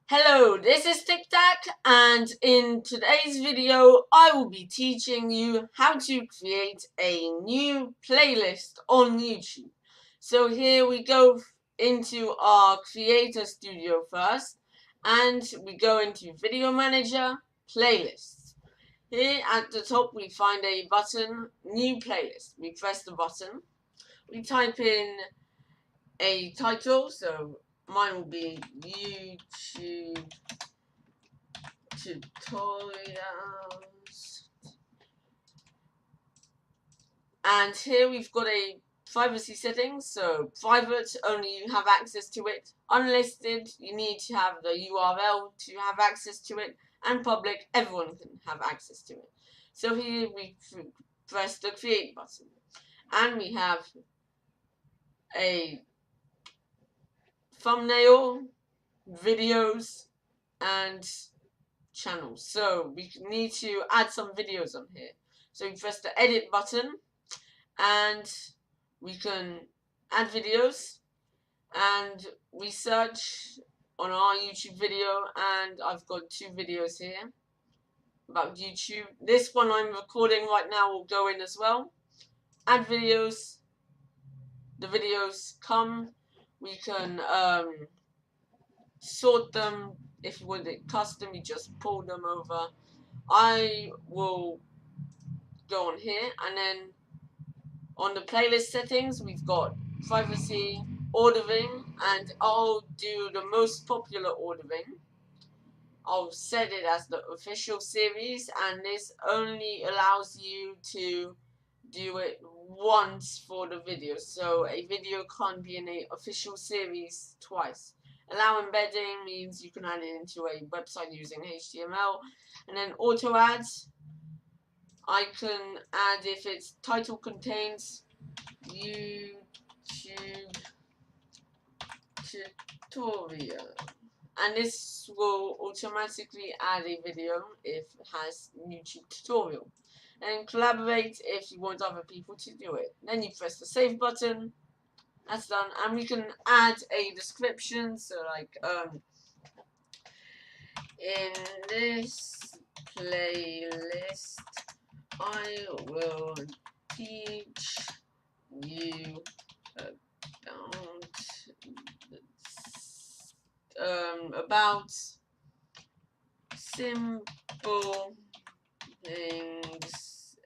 Hello, this is Tic Tac, and in today's video I will be teaching you how to create a new playlist on YouTube. So here we go into our Creator Studio first, and we go into Video Manager, Playlists. Here at the top we find a button, New Playlist. We press the button, we type in a title, so mine will be YouTube tutorials, and here we've got a privacy settings. So private, only you have access to it. Unlisted, you need to have the URL to have access to it. And public, everyone can have access to it. So here we press the create button, and we have a thumbnail, videos, and channels. So we need to add some videos on here. So we press the edit button, and we can add videos, and we search on our YouTube video, and I've got two videos here about YouTube. This one I'm recording right now will go in as well. Add videos. The videos come. We can sort them. If you want it custom, you just pull them over. I will go on here, and then on the playlist settings we've got privacy, ordering, and I'll do the most popular ordering. I'll set it as the official series, and this only allows you to do it once for the video, so a video can't be in an official series twice. Allow embedding means you can add it into a website using HTML. And then auto ads, I can add if its title contains YouTube tutorial, and this will automatically add a video if it has YouTube tutorial. And collaborate if you want other people to do it. Then you press the save button. That's done, and we can add a description. So like in this playlist I will teach you about simple things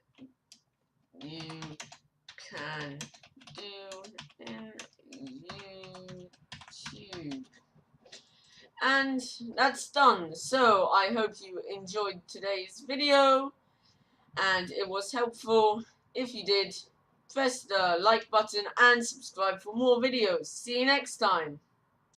you can do in YouTube. And that's done. So I hope you enjoyed today's video and it was helpful. If you did, press the like button and subscribe for more videos. See you next time.